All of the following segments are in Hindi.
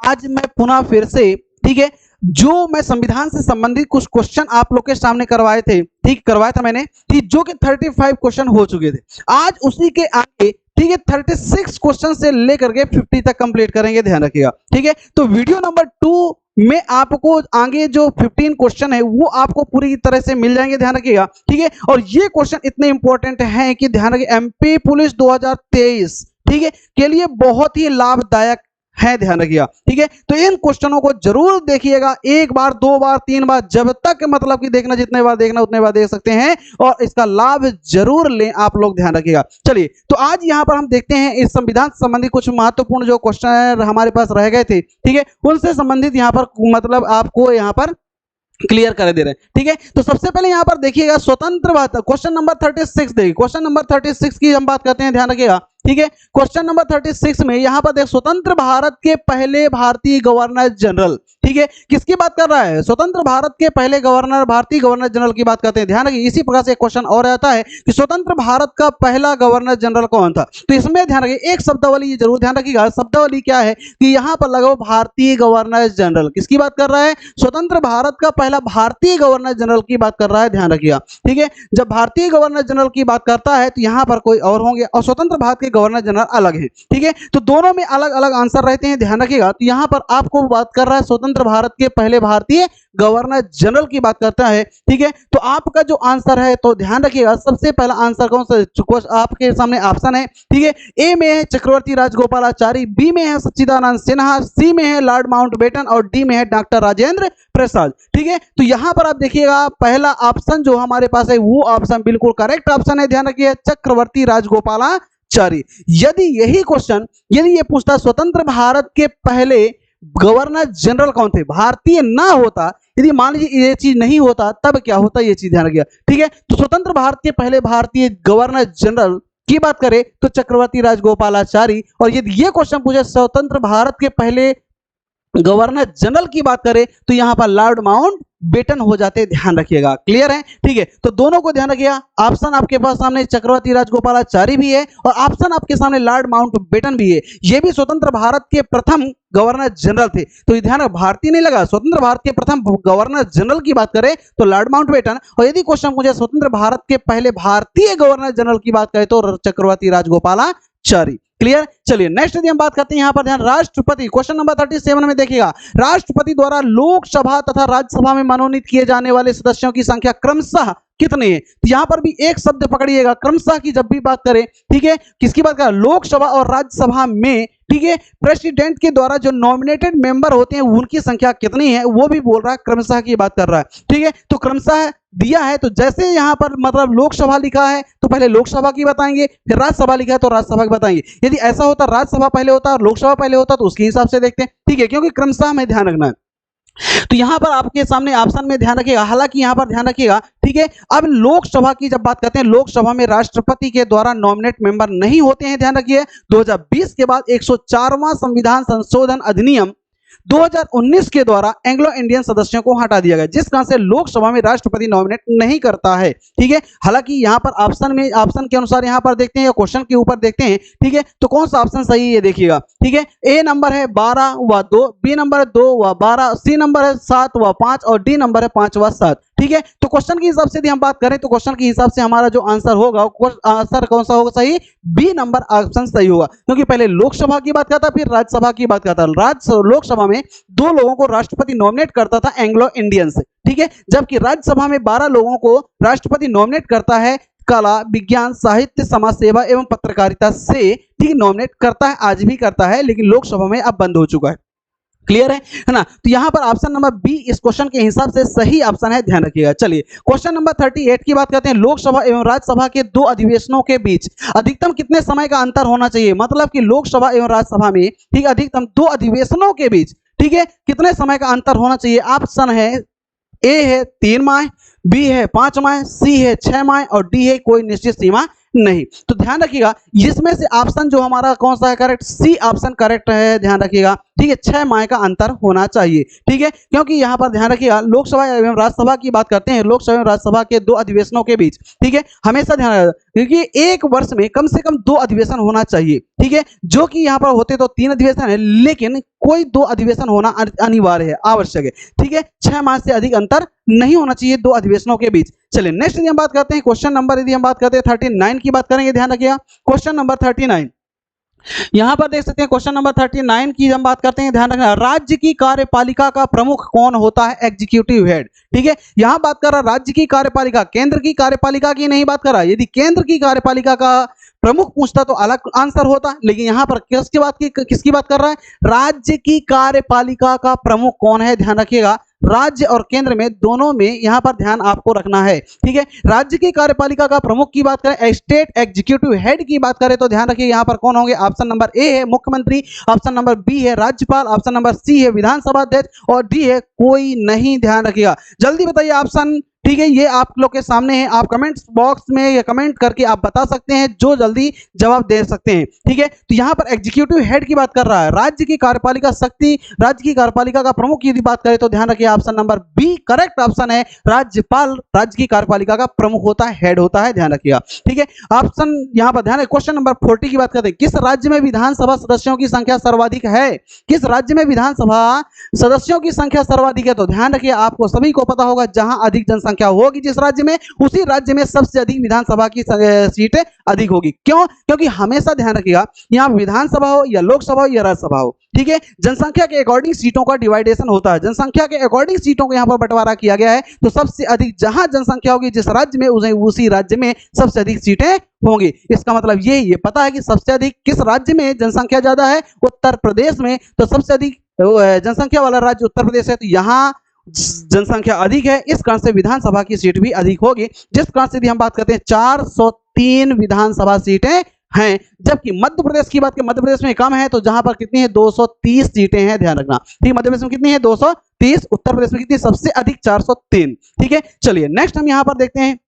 आज मैं पुनः फिर से, ठीक है, जो मैं संविधान से संबंधित कुछ क्वेश्चन आप लोग के सामने करवाए थे, ठीक, करवाया था मैंने, ठीक, जो कि 35 क्वेश्चन हो चुके थे। आज उसी के आगे, ठीक है, 36 क्वेश्चन से लेकर के 50 तक कंप्लीट करेंगे, ध्यान रखिएगा, ठीक है। तो वीडियो नंबर 2 में आपको आगे जो 15 क्वेश्चन है वो आपको पूरी तरह से मिल जाएंगे, ध्यान रखिएगा, ठीक है। और ये क्वेश्चन इतने इंपॉर्टेंट हैं कि ध्यान रखिए, एमपी पुलिस 2023, ठीक है, के लिए बहुत ही लाभदायक है, ध्यान रखिएगा, ठीक है। तो इन क्वेश्चनों को जरूर देखिएगा, एक बार, 2 बार, 3 बार, जब तक मतलब कि देखना, जितने बार देखना उतने बार देख सकते हैं, और इसका लाभ जरूर लें आप लोग, ध्यान रखिएगा। चलिए, तो आज यहां पर हम देखते हैं इस संविधान से संबंधित कुछ महत्वपूर्ण जो क्वेश्चन हमारे पास रह गए थे, ठीक है, उनसे संबंधित यहां पर मतलब आपको यहां पर क्लियर कर दे रहे हैं, ठीक है। तो सबसे पहले यहां पर देखिएगा, स्वतंत्र भारत, क्वेश्चन नंबर 36 देखिए, क्वेश्चन नंबर 36 की हम बात करते हैं, ध्यान रखिएगा, ठीक है। क्वेश्चन नंबर 36 में यहां पर देख, स्वतंत्र भारत के पहले भारतीय गवर्नर जनरल, ठीक है, किसकी बात कर रहा है? स्वतंत्र भारत के पहले गवर्नर, भारतीय गवर्नर जनरल की बात करते हैं, ध्यान रखिए। इसी प्रकार से एक क्वेश्चन और आता है कि स्वतंत्र भारत का पहला गवर्नर जनरल कौन था? तो इसमें ध्यान रखिए, एक शब्दावली जरूर ध्यान रखिएगा, शब्दावली क्या है कि यहां पर लगा भारतीय गवर्नर जनरल, किसकी बात कर रहा है? स्वतंत्र भारत का पहला भारतीय गवर्नर जनरल की बात कर रहा है, ध्यान रखिएगा, ठीक है। जब भारतीय गवर्नर जनरल की बात करता है तो यहां पर कोई और होंगे, और स्वतंत्र भारत के गवर्नर जनरल अलग है, ठीक है। तो दोनों में अलग अलग आंसर रहते हैं, ध्यान रखिएगा। तो यहां पर आपको बात कर रहा है स्वतंत्र भारत के पहले भारतीय गवर्नर जनरल की बात करता है, ठीक है। तो आपका जो आंसर है, तो ध्यान रखिएगा, सबसे पहला आंसर कौन सा आपके सामने ऑप्शन है, ठीक है। ए में है चक्रवर्ती राजगोपालाचारी, बी में है सच्चिदानंद सिन्हा, सी में है लॉर्ड माउंटबेटन, और डी में है डॉक्टर राजेंद्र प्रसाद, ठीक है। तो यहां पर आप देखिएगा, पहला ऑप्शन जो हमारे पास है वो ऑप्शन बिल्कुल करेक्ट ऑप्शन है, ध्यान रखिए, चक्रवर्ती राजगोपालाचारी। यदि यही क्वेश्चन, यदि ये पूछता स्वतंत्र भारत के पहले गवर्नर जनरल कौन थे, भारतीय ना होता, यदि मान लीजिए ये चीज नहीं होता, तब क्या होता, ये चीज ध्यान रखिएगा, ठीक है। तो स्वतंत्र भारत के पहले भारतीय गवर्नर जनरल की बात करें तो चक्रवर्ती राजगोपालाचारी, और यदि ये क्वेश्चन पूछे स्वतंत्र भारत के पहले गवर्नर जनरल की बात करें तो यहां पर लॉर्ड माउंट बेटन हो जाते, ध्यान रखिएगा, क्लियर है, ठीक है। तो दोनों को ध्यान रखिएगा, ऑप्शन आपके पास सामने चक्रवर्ती राजगोपालाचारी भी है, और ऑप्शन आपके सामने लॉर्ड माउंटबेटन भी है। ये भी स्वतंत्र भारत के प्रथम गवर्नर जनरल थे, तो ध्यान रखिए, भारतीय नहीं लगा, स्वतंत्र भारत के प्रथम गवर्नर जनरल की बात करें तो लॉर्ड माउंटबेटन, और यदि क्वेश्चन मुझे स्वतंत्र भारत के पहले भारतीय गवर्नर जनरल की बात करें तो चक्रवर्ती राजगोपालाचारी, क्लियर। चलिए नेक्स्ट यदि हम बात करते हैं, यहां पर ध्यान, राष्ट्रपति, क्वेश्चन नंबर 37 में देखिएगा, राष्ट्रपति द्वारा लोकसभा तथा राज्यसभा में मनोनीत किए जाने वाले सदस्यों की संख्या क्रमशः कितने हैं? तो यहां पर भी एक शब्द पकड़िएगा, क्रमशः की जब भी बात करें, ठीक है, किसकी बात करें? लोकसभा और राज्यसभा में, ठीक है, प्रेसिडेंट के द्वारा जो नॉमिनेटेड मेंबर होते हैं उनकी संख्या कितनी है, वो भी बोल रहा है, क्रमशः की बात कर रहा है, ठीक है। तो क्रमशः दिया है, तो जैसे यहां पर मतलब लोकसभा लिखा है तो पहले लोकसभा की बताएंगे, फिर राज्यसभा लिखा है तो राज्यसभा की बताएंगे। यदि ऐसा होता राज्यसभा पहले होता और लोकसभा पहले होता तो उसके हिसाब से देखते हैं, ठीक है, क्योंकि क्रमशः में ध्यान रखना है। तो यहां पर आपके सामने ऑप्शन में ध्यान रखिएगा, हालांकि यहां पर ध्यान रखिएगा, ठीक है। अब लोकसभा की जब बात करते हैं, लोकसभा में राष्ट्रपति के द्वारा नॉमिनेट मेंबर नहीं होते हैं, ध्यान रखिए। 2020 के बाद 104वां संविधान संशोधन अधिनियम 2019 के द्वारा एंग्लो इंडियन सदस्यों को हटा दिया गया, जिस कारण से लोकसभा में राष्ट्रपति नॉमिनेट नहीं करता है, ठीक है। हालांकि यहां पर ऑप्शन के अनुसार यहां पर देखते हैं, या क्वेश्चन के ऊपर देखते हैं, ठीक है। तो कौन सा ऑप्शन सही है ये देखिएगा, ठीक है। ए नंबर है 12 व 2, बी नंबर है 2 व 12, सी नंबर है 7 व 5, और डी नंबर है 5 व 7, ठीक है। तो क्वेश्चन के हिसाब से यदि हम बात करें तो क्वेश्चन के हिसाब से हमारा जो आंसर होगा, आंसर कौन सा होगा सही? बी नंबर ऑप्शन सही होगा, क्योंकि पहले लोकसभा की बात करता फिर राज्यसभा की बात करता। लोकसभा में 2 लोगों को राष्ट्रपति नॉमिनेट करता था एंग्लो इंडियन से, ठीक है, जबकि राज्यसभा में 12 लोगों को राष्ट्रपति नॉमिनेट करता है कला, विज्ञान, साहित्य, समाज सेवा एवं पत्रकारिता से, ठीक, नॉमिनेट करता है, आज भी करता है, लेकिन लोकसभा में अब बंद हो चुका है, क्लियर है ना। तो यहां पर ऑप्शन नंबर बी इस क्वेश्चन के हिसाब से सही ऑप्शन है, ध्यान रखिएगा। चलिए क्वेश्चन नंबर 38 की बात करते हैं, लोकसभा एवं राज्यसभा के 2 अधिवेशनों के बीच अधिकतम कितने समय का अंतर होना चाहिए? मतलब कि लोकसभा एवं राज्यसभा में, ठीक, अधिकतम 2 अधिवेशनों के बीच, ठीक है, कितने समय का अंतर होना चाहिए? ऑप्शन है, ए है 3 माह, बी है 5 माह, सी है 6 माह, और डी है कोई निश्चित सीमा नहीं। तो ध्यान रखिएगा, इसमें से ऑप्शन जो हमारा कौन सा है करेक्ट? सी ऑप्शन करेक्ट है, ध्यान रखिएगा, ठीक है 6 माह का अंतर होना चाहिए। ठीक है, क्योंकि यहाँ पर ध्यान रखिएगा लोकसभा एवं राज्यसभा की बात करते हैं, लोकसभा एवं राज्यसभा के 2 अधिवेशनों के बीच, ठीक है, हमेशा ध्यान रखिएगा क्योंकि एक वर्ष में कम से कम 2 अधिवेशन होना चाहिए। ठीक है, जो कि यहाँ पर होते तो 3 अधिवेशन है, लेकिन कोई 2 अधिवेशन होना अनिवार्य है, आवश्यक है। ठीक है, 6 माह से अधिक अंतर नहीं होना चाहिए 2 अधिवेशनों के बीच। चलिए नेक्स्ट यदि हम बात करते हैं क्वेश्चन नंबर, यदि हम बात करते हैं 39 की बात करेंगे, ध्यान रखिएगा क्वेश्चन नंबर 39। यहां पर देख सकते हैं क्वेश्चन नंबर 39 की हम बात करते हैं, ध्यान रखना राज्य की कार्यपालिका का प्रमुख कौन होता है, एग्जीक्यूटिव हेड। ठीक है, यहां बात कर रहा राज्य की कार्यपालिका, केंद्र की कार्यपालिका की नहीं बात कर रहा। यदि केंद्र की कार्यपालिका का प्रमुख पूछता तो अलग आंसर होता, लेकिन यहां पर किसकी बात कर रहा है, राज्य की कार्यपालिका का प्रमुख कौन है। ध्यान रखिएगा राज्य और केंद्र में दोनों में यहां पर ध्यान आपको रखना है। ठीक है, राज्य की कार्यपालिका का प्रमुख की बात करें, स्टेट एग्जीक्यूटिव हेड की बात करें तो ध्यान रखिए यहां पर कौन होंगे, ऑप्शन नंबर ए है मुख्यमंत्री, ऑप्शन नंबर बी है राज्यपाल, ऑप्शन नंबर सी है विधानसभा अध्यक्ष और डी है कोई नहीं। ध्यान रखिएगा, जल्दी बताइए ऑप्शन। ठीक है, ये आप लोग के सामने है, आप कमेंट बॉक्स में या कमेंट करके आप बता सकते हैं जो जल्दी जवाब दे सकते हैं। ठीक है, तो यहां पर एग्जीक्यूटिव हेड की बात कर रहा है, राज्य की कार्यपालिका शक्ति, राज्य की कार्यपालिका का प्रमुख यदि बात करें तो ध्यान रखिए option number B correct option है, राज्यपाल राज्य की कार्यपालिका का प्रमुख होता है, हेड होता है, ध्यान रखिएगा। ठीक है, ऑप्शन यहां पर ध्यान है क्वेश्चन नंबर 40 की बात करते हैं, किस राज्य में विधानसभा सदस्यों की संख्या सर्वाधिक है, किस राज्य में विधानसभा सदस्यों की संख्या सर्वाधिक है। तो ध्यान रखिए आपको सभी को पता होगा जहां अधिक जनसंख्या होगी जिस राज्य में, उसी राज्य में सबसे अधिक विधानसभा की सीटें अधिक होगी। क्यों, क्योंकि हमेशा ध्यान रखिएगा यहां विधानसभा हो या लोकसभा हो या राज्यसभा हो, ठीक है, जनसंख्या के अकॉर्डिंग सीटों का डिवाइडेशन होता है, जनसंख्या के अकॉर्डिंग सीटों को यहां पर बंटवारा किया गया है। तो सबसे अधिक जहां जनसंख्या होगी जिस राज्य में उसी राज्य में सबसे अधिक सीटें होंगी। इसका मतलब ये पता है कि सबसे अधिक किस राज्य में जनसंख्या ज्यादा है, उत्तर प्रदेश में, तो सबसे अधिक जनसंख्या वाला राज्य उत्तर प्रदेश है, तो यहाँ जनसंख्या अधिक है, इस कारण से विधानसभा की सीट भी अधिक होगी, जिस कारण से हम बात करते हैं 403 विधानसभा सीटें हैं। जबकि मध्य प्रदेश की बात करें, मध्य प्रदेश में कम है, तो जहां पर कितनी है 230 सीटें हैं, ध्यान रखना। ठीक, मध्य प्रदेश में कितनी है 230, उत्तर प्रदेश में कितनी सबसे अधिक 403। ठीक है, चलिए नेक्स्ट हम यहां पर देखते हैं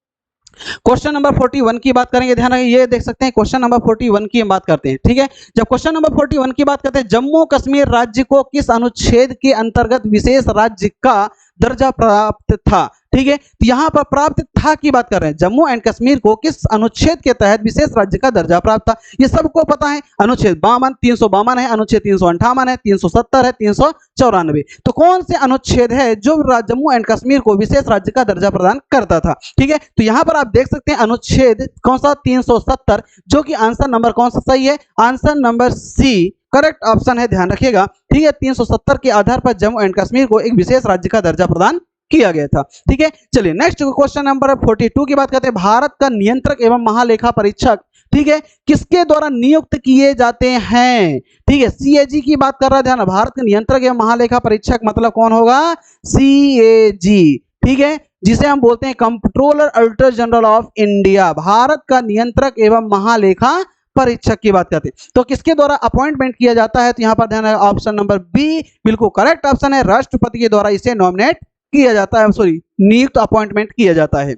क्वेश्चन नंबर 41 की बात करेंगे, ध्यान रखिए ये देख सकते हैं क्वेश्चन नंबर 41 की हम बात करते हैं। ठीक है, जब क्वेश्चन नंबर 41 की बात करते हैं, जम्मू कश्मीर राज्य को किस अनुच्छेद के अंतर्गत विशेष राज्य का दर्जा प्राप्त था। ठीक है, तो यहां पर प्राप्त था की बात कर रहे हैं, जम्मू एंड कश्मीर को किस अनुच्छेद के तहत विशेष राज्य का दर्जा प्राप्त था, ये सबको पता है। अनुच्छेद 52 352 है, अनुच्छेद 358 है, 370 है, 394। तो कौन से अनुच्छेद है जो जम्मू एंड कश्मीर को विशेष राज्य का दर्जा प्रदान करता था। ठीक है, तो यहां पर आप देख सकते हैं अनुच्छेद कौन सा 370, जो कि आंसर नंबर कौन सा सही है, answer number C correct option है, ध्यान रखिएगा। ठीक है, 370 के आधार पर जम्मू एंड कश्मीर को एक विशेष राज्य का दर्जा प्रदान किया गया था। ठीक है, चलिए नेक्स्ट क्वेश्चन नंबर 42 की बात करते हैं, भारत का नियंत्रक एवं महालेखा परीक्षक, ठीक है, किसके द्वारा नियुक्त किए जाते हैं। ठीक है, सीएजी की बात कर रहा है, ध्यान, भारत के नियंत्रक एवं महालेखा परीक्षक मतलब कौन होगा, सीएजी। ठीक है, जिसे हम बोलते हैं controller auditor general of India, Bharat का नियंत्रक एवं महालेखा परीक्षक की बात करते हैं। तो किसके द्वारा अपॉइंटमेंट किया जाता है, तो यहां पर ध्यान है ऑप्शन नंबर बी बिल्कुल करेक्ट ऑप्शन है, राष्ट्रपति के द्वारा इसे नॉमिनेट किया जाता है, सॉरी नियुक्त अपॉइंटमेंट किया जाता है।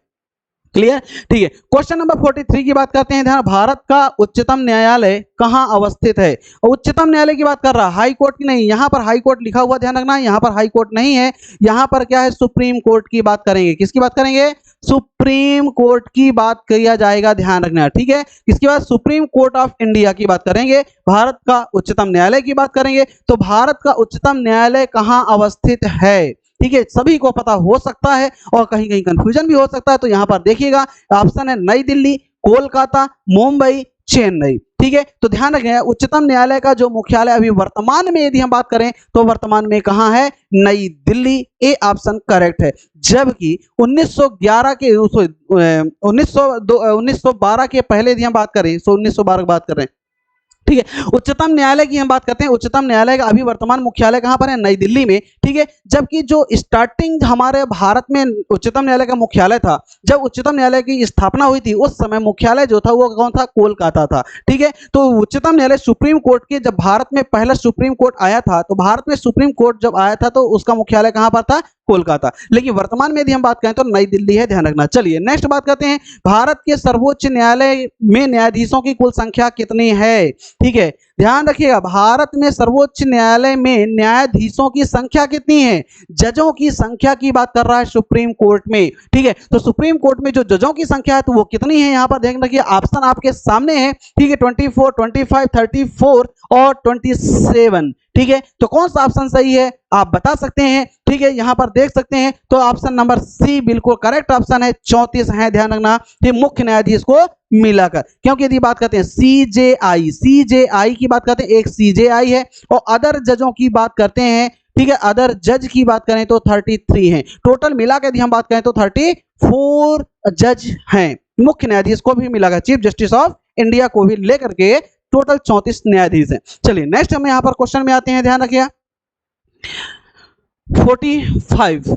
क्लियर। ठीक है, क्वेश्चन नंबर 43 की बात करते हैं, ध्यान, भारत का उच्चतम न्यायालय कहां अवस्थित है। उच्चतम न्यायालय की बात कर रहा है, हाई कोर्ट की नहीं, यहां पर हाई कोर्ट लिखा हुआ ध्यान रखना, यहां पर हाई कोर्ट नहीं है, यहां पर क्या है सुप्रीम कोर्ट की बात करेंगे। किसकी बात करेंगे, सुप्रीम कोर्ट की बात किया जाएगा, ध्यान रखना। ठीक है, इसके बाद सुप्रीम कोर्ट ऑफ इंडिया की बात करेंगे, भारत का उच्चतम न्यायालय की बात करेंगे। तो भारत का उच्चतम न्यायालय कहां अवस्थित है, ठीक है, सभी को पता हो सकता है और कहीं कहीं कंफ्यूजन भी हो सकता है। तो यहां पर देखिएगा ऑप्शन है नई दिल्ली, कोलकाता, मुंबई, चेन्नई। ठीक है, तो ध्यान रखें उच्चतम न्यायालय का जो मुख्यालय अभी वर्तमान में यदि हम बात करें तो वर्तमान में कहां है, नई दिल्ली, ए ऑप्शन करेक्ट है। जबकि 1911 के 1912 के पहले यदि हम बात करें, 1912 की बात कर रहे हैं, ठीक है, उच्चतम न्यायालय की हम बात करते हैं, उच्चतम न्यायालय का अभी वर्तमान मुख्यालय कहां पर है, नई दिल्ली में। ठीक है, जबकि जो स्टार्टिंग हमारे भारत में उच्चतम न्यायालय का मुख्यालय था, जब उच्चतम न्यायालय की स्थापना हुई थी उस समय मुख्यालय जो था वो कौन था, कोलकाता था। ठीक है, तो उच्चतम न्यायालय सुप्रीम कोर्ट के, जब भारत में पहला सुप्रीम कोर्ट आया था, तो भारत में सुप्रीम कोर्ट जब आया था तो उसका मुख्यालय कहां पर था, कोलकाता। लेकिन वर्तमान में यदि हम बात करें तो नई दिल्ली है, ध्यान रखना। चलिए नेक्स्ट बात करते हैं, भारत के सर्वोच्च न्यायालय में न्यायाधीशों की कुल संख्या कितनी है। ठीक है, ध्यान रखिएगा भारत में सर्वोच्च न्यायालय में न्यायाधीशों की संख्या कितनी है, जजों की संख्या की बात कर रहा है सुप्रीम कोर्ट में। ठीक है, तो सुप्रीम कोर्ट में जो जजों की संख्या है तो वो कितनी है, यहाँ पर ध्यान रखिए ऑप्शन आपके सामने है। ठीक है, 24, 25, 34 और 27। ठीक है, तो कौन सा ऑप्शन सही है आप बता सकते हैं। ठीक है, यहाँ पर देख सकते हैं तो ऑप्शन नंबर सी बिल्कुल करेक्ट ऑप्शन है, 34 है। ध्यान रखना कि मुख्य न्यायाधीश को मिलाकर, क्योंकि यदि बात करते हैं सीजेआई की बात करते हैं, एक सीजेआई है और अदर जजों की बात करते हैं। ठीक है, अदर जज की बात करें तो 33 हैं, टोटल मिला के यदि हम बात करें तो 34 जज हैं। मुख्य न्यायाधीश को भी मिलाकर, चीफ जस्टिस ऑफ इंडिया को भी लेकर के टोटल 34 न्यायाधीश हैं। चलिए नेक्स्ट हम यहाँ पर क्वेश्चन में आते हैं, ध्यान रखिए 45।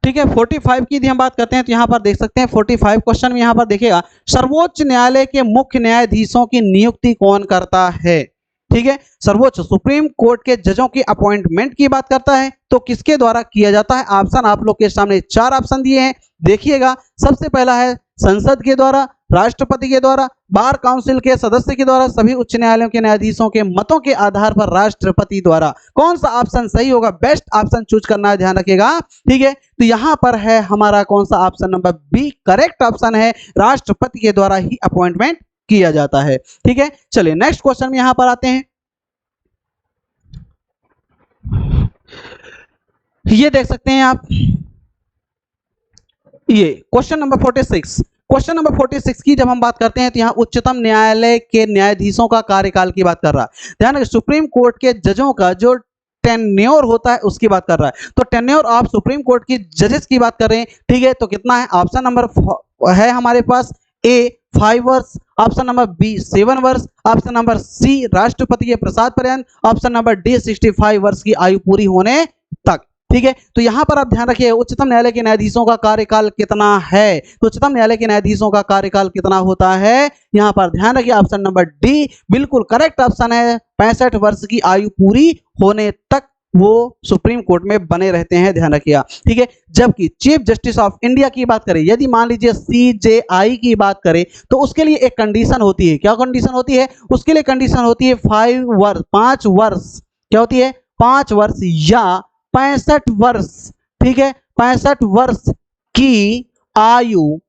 ठीक है, 45 की यदि हम बात करते हैं तो यहाँ पर देख सकते हैं 45 क्वेश्चन में यहाँ पर देखिएगा सर्वोच्च न्यायालय के मुख्य न्यायाधीशों की नियुक्ति कौन करता है। ठीक है, सर्वोच्च सुप्रीम कोर्ट के जजों की अपॉइंटमेंट की बात करता है तो किसके द्वारा किया जाता है। ऑप्शन आप लोग के सामने 4 ऑप्शन दिए हैं, देखिएगा। सबसे पहला है संसद के द्वारा, राष्ट्रपति के द्वारा, बार काउंसिल के सदस्य के द्वारा, सभी उच्च न्यायालयों के न्यायाधीशों के मतों के आधार पर राष्ट्रपति द्वारा। कौन सा ऑप्शन सही होगा, बेस्ट ऑप्शन चूज करना है, ध्यान रखिएगा। ठीक है, तो यहां पर है हमारा कौन सा option number B correct option है, राष्ट्रपति के द्वारा ही अपॉइंटमेंट किया जाता है। ठीक है, चलिए नेक्स्ट क्वेश्चन में यहां पर आते हैं। ये देख सकते हैं आप, ये क्वेश्चन नंबर 46। क्वेश्चन नंबर 46 की जब हम बात करते हैं तो यहाँ उच्चतम न्यायालय के न्यायाधीशों का कार्यकाल की बात कर रहा है। ध्यान रखिए सुप्रीम कोर्ट के जजों का जो टेन्योर होता है उसकी बात कर रहा है, तो टेन्योर ऑफ सुप्रीम कोर्ट की जजेस की बात कर रहे हैं। ठीक है, तो कितना है, ऑप्शन नंबर है हमारे पास ए 5 वर्ष, ऑप्शन नंबर बी 7 वर्ष, ऑप्शन नंबर सी राष्ट्रपति के प्रसाद पर्यंत, ऑप्शन नंबर डी 65 वर्ष की आयु पूरी होने तक। ठीक है, तो यहां पर आप ध्यान रखिए उच्चतम न्यायालय के न्यायाधीशों का कार्यकाल कितना है, तो उच्चतम न्यायालय के न्यायाधीशों का कार्यकाल कितना होता है, यहां पर ध्यान रखिए ऑप्शन नंबर डी बिल्कुल करेक्ट ऑप्शन है। 65 वर्ष की आयु पूरी होने तक वो सुप्रीम कोर्ट में बने रहते हैं, ध्यान रखिएगा। ठीक है, जबकि चीफ जस्टिस ऑफ इंडिया की बात करें, यदि मान लीजिए सीजेआई की बात करें तो उसके लिए एक कंडीशन होती है। क्या कंडीशन होती है, उसके लिए कंडीशन होती है 5 वर्ष, क्या होती है 5 वर्ष या 65 वर्ष। ठीक है, 65 वर्ष की आयु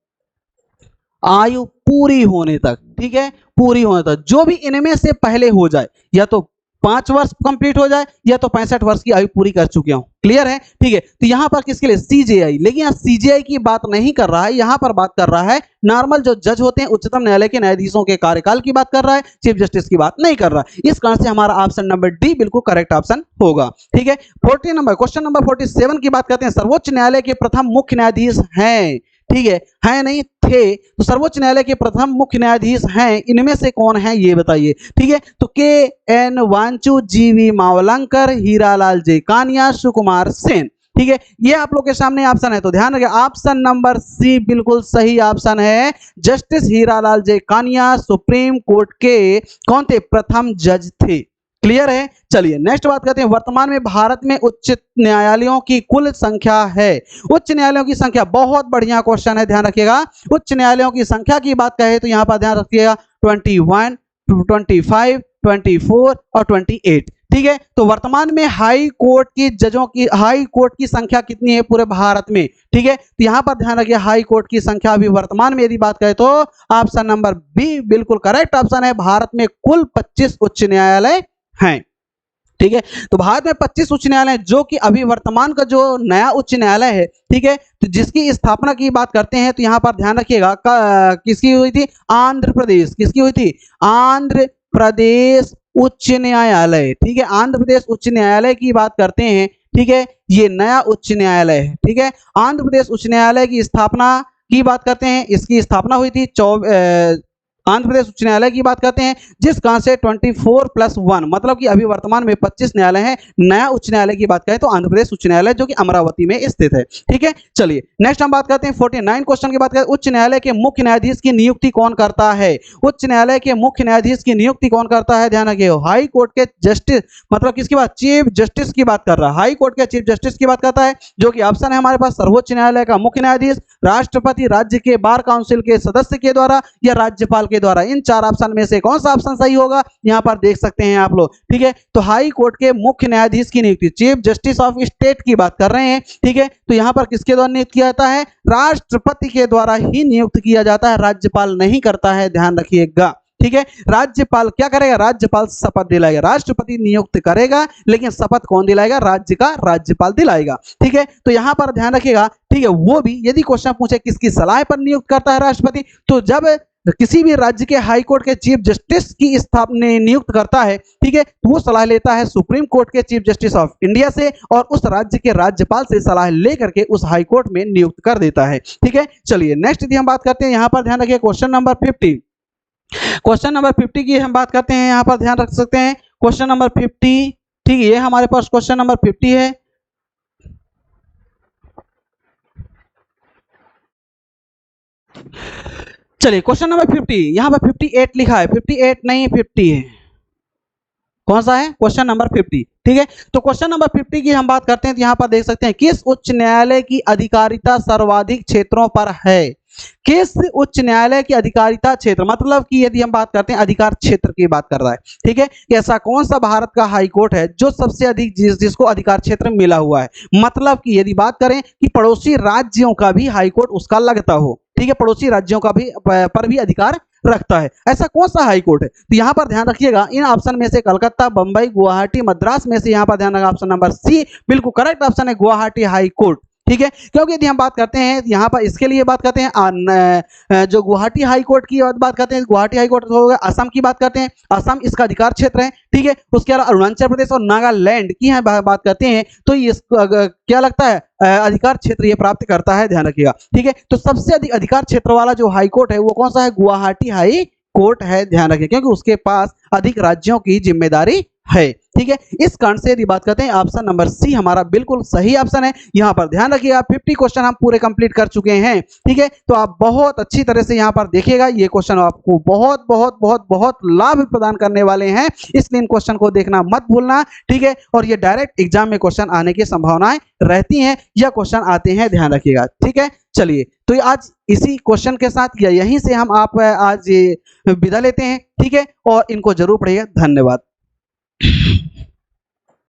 पूरी होने तक। ठीक है, पूरी होने तक, जो भी इनमें से पहले हो जाए, या तो 5 वर्ष कंप्लीट हो जाए या तो 65 वर्ष की आयु पूरी कर चुके हो। क्लियर है। ठीक है, तो यहां पर किसके लिए, सीजेआई। लेकिन यहाँ सीजेआई की बात नहीं कर रहा है, यहां पर बात कर रहा है नॉर्मल जो जज होते हैं उच्चतम न्यायालय के न्यायाधीशों के कार्यकाल की बात कर रहा है, चीफ जस्टिस की बात नहीं कर रहा है। इस कारण से हमारा ऑप्शन नंबर डी बिल्कुल करेक्ट ऑप्शन होगा। ठीक है, 40 नंबर क्वेश्चन नंबर 47 की बात करते हैं। सर्वोच्च न्यायालय के प्रथम मुख्य न्यायाधीश हैं, ठीक है नहीं थे, तो सर्वोच्च न्यायालय के प्रथम मुख्य न्यायाधीश हैं, इनमें से कौन है ये बताइए। ठीक है, तो के एन वांचू, जीवी मावलंकर, हीरालाल जे कानिया, सुकुमार सेन। ठीक है, ये आप लोग के सामने ऑप्शन है, तो ध्यान रखिए ऑप्शन नंबर सी बिल्कुल सही ऑप्शन है। जस्टिस हीरालाल जे कानिया सुप्रीम कोर्ट के कौन थे, प्रथम जज थे। क्लियर है। चलिए नेक्स्ट बात करते हैं, वर्तमान में भारत में उच्च न्यायालयों की कुल संख्या है। उच्च न्यायालयों की संख्या, बहुत बढ़िया क्वेश्चन है, ध्यान रखिएगा। उच्च न्यायालयों की संख्या की बात करें तो यहां पर ध्यान रखिएगा 21, 25, 24 और 28। ठीक है, तो वर्तमान में हाई कोर्ट की संख्या कितनी है पूरे भारत में। ठीक है, तो यहां पर ध्यान रखिए हाई कोर्ट की संख्या अभी वर्तमान में यदि बात करें तो ऑप्शन नंबर बी बिल्कुल करेक्ट ऑप्शन है। भारत में कुल 25 उच्च न्यायालय हैं। ठीक है, तो भारत में 25 उच्च न्यायालय, जो कि अभी वर्तमान का जो नया उच्च न्यायालय है, ठीक है, तो जिसकी स्थापना की बात करते हैं तो यहां पर ध्यान रखिएगा किसकी हुई थी, आंध्र प्रदेश। किसकी हुई थी, आंध्र प्रदेश उच्च न्यायालय। ठीक है, आंध्र प्रदेश उच्च न्यायालय की बात करते हैं। ठीक है, ये नया उच्च न्यायालय है। ठीक है, आंध्र प्रदेश उच्च न्यायालय की स्थापना की बात करते हैं, इसकी स्थापना हुई थी आंध्र प्रदेश उच्च न्यायालय की बात करते हैं, जिस कहां से 24+1, मतलब कि अभी वर्तमान में 25 न्यायालय हैं। नया उच्च न्यायालय की बात करें तो आंध्र प्रदेश उच्च न्यायालय, जो कि अमरावती में स्थित है। ठीक है, चलिए नेक्स्ट हम बात करते हैं 49 क्वेश्चन की बात करें। उच्च न्यायालय के मुख्य न्यायाधीश की नियुक्ति कौन करता है। उच्च न्यायालय के मुख्य न्यायाधीश की नियुक्ति कौन करता है, ध्यान रखिए। हाई कोर्ट के जस्टिस, मतलब किसकी बात, चीफ जस्टिस की बात कर रहा है। हाई कोर्ट के चीफ जस्टिस की बात करता है, जो कि ऑप्शन है हमारे पास सर्वोच्च न्यायालय का मुख्य न्यायाधीश, राष्ट्रपति, राज्य के बार काउंसिल के सदस्य के द्वारा या राज्यपाल के द्वारा। इन चार ऑप्शन में से कौन सा ऑप्शन सही होगा यहाँ पर देख सकते हैं आप लोग। ठीक है, तो हाई कोर्ट के मुख्य न्यायाधीश की नियुक्ति, चीफ जस्टिस ऑफ स्टेट की बात कर रहे हैं। ठीक है, तो यहाँ पर किसके द्वारा नियुक्त किया जाता है? राष्ट्रपति के द्वारा ही नियुक्त किया जाता है, राज्यपाल नहीं करता है, ध्यान रखिएगा। ठीक है, राज्यपाल क्या करेगा? राज्यपाल शपथ दिलाएगा। राष्ट्रपति नियुक्त करेगा लेकिन शपथ कौन दिलाएगा? राज्य का राज्यपाल दिलाएगा। ठीक है, तो यहां पर ध्यान रखिएगा। ठीक है, वो भी यदि क्वेश्चन पूछे किसकी सलाह पर नियुक्त करता है राष्ट्रपति, तो जब किसी भी राज्य के हाई कोर्ट के चीफ जस्टिस की स्थापना नियुक्त करता है, ठीक है, तो वो सलाह लेता है सुप्रीम कोर्ट के चीफ जस्टिस ऑफ इंडिया से और उस राज्य के राज्यपाल से सलाह लेकर के उस हाई कोर्ट में नियुक्त कर देता है। ठीक है, चलिए नेक्स्ट यदि हम बात करते हैं, यहां पर ध्यान रखिए क्वेश्चन नंबर 50। क्वेश्चन नंबर 50 की हम बात करते हैं, यहां पर ध्यान रख सकते हैं क्वेश्चन नंबर 50। ठीक है, ये हमारे पास क्वेश्चन नंबर 50 है। चलिए क्वेश्चन नंबर 50, यहां पर 58 लिखा है, 58 नहीं 50 है। कौन सा है? Question number 50। ठीक है, तो क्वेश्चन नंबर 50 की हम बात करते हैं, तो यहां पर देख सकते हैं किस उच्च न्यायालय की अधिकारिता सर्वाधिक क्षेत्रों पर है? किस उच्च न्यायालय की अधिकारिता क्षेत्र, मतलब कि यदि हम बात करते हैं अधिकार क्षेत्र की बात कर रहा है। ठीक है, कि ऐसा कौन सा भारत का हाई कोर्ट है जो सबसे अधिक जिसको अधिकार क्षेत्र मिला हुआ है, मतलब कि यदि बात करें कि पड़ोसी राज्यों का भी हाई कोर्ट उसका लगता हो। ठीक है, पड़ोसी राज्यों का भी पर भी अधिकार रखता है, ऐसा कौन सा हाई कोर्ट है? तो यहां पर ध्यान रखिएगा, इन ऑप्शन में से कलकत्ता, बंबई, गुवाहाटी, मद्रास में से यहां पर ध्यान रखा ऑप्शन नंबर सी बिल्कुल करेक्ट ऑप्शन है, गुवाहाटी हाई कोर्ट। ठीक है, क्योंकि यदि हम बात करते हैं यहाँ पर इसके लिए बात करते हैं जो गुवाहाटी हाई कोर्ट की बात करते हैं, गुवाहाटी हाई कोर्ट हो गया, असम की बात करते हैं, असम इसका अधिकार क्षेत्र है। ठीक है, उसके अलावा अरुणाचल प्रदेश और नागालैंड की बात करते हैं तो ये क्या लगता है? अधिकार क्षेत्र ये प्राप्त करता है, ध्यान रखिएगा। ठीक है, तो सबसे अधिक अधिकार क्षेत्र वाला जो हाई कोर्ट है वो कौन सा है? गुवाहाटी हाई कोर्ट है, ध्यान रखिए, क्योंकि उसके पास अधिक राज्यों की जिम्मेदारी है। ठीक है, इस कारण से यदि बात करते हैं ऑप्शन नंबर सी हमारा बिल्कुल सही ऑप्शन है। यहां पर ध्यान रखिएगा 50 क्वेश्चन हम पूरे कंप्लीट कर चुके हैं। ठीक है, तो आप बहुत अच्छी तरह से यहां पर देखिएगा, ये क्वेश्चन आपको बहुत बहुत बहुत बहुत लाभ प्रदान करने वाले हैं, इसलिए इन क्वेश्चन को देखना मत भूलना। ठीक है, और ये डायरेक्ट एग्जाम में क्वेश्चन आने की संभावनाएं रहती हैं या क्वेश्चन आते हैं, ध्यान रखिएगा। ठीक है, चलिए तो आज इसी क्वेश्चन के साथ या यहीं से हम आप आज विदा लेते हैं। ठीक है, और इनको जरूर पढ़िएगा। धन्यवाद।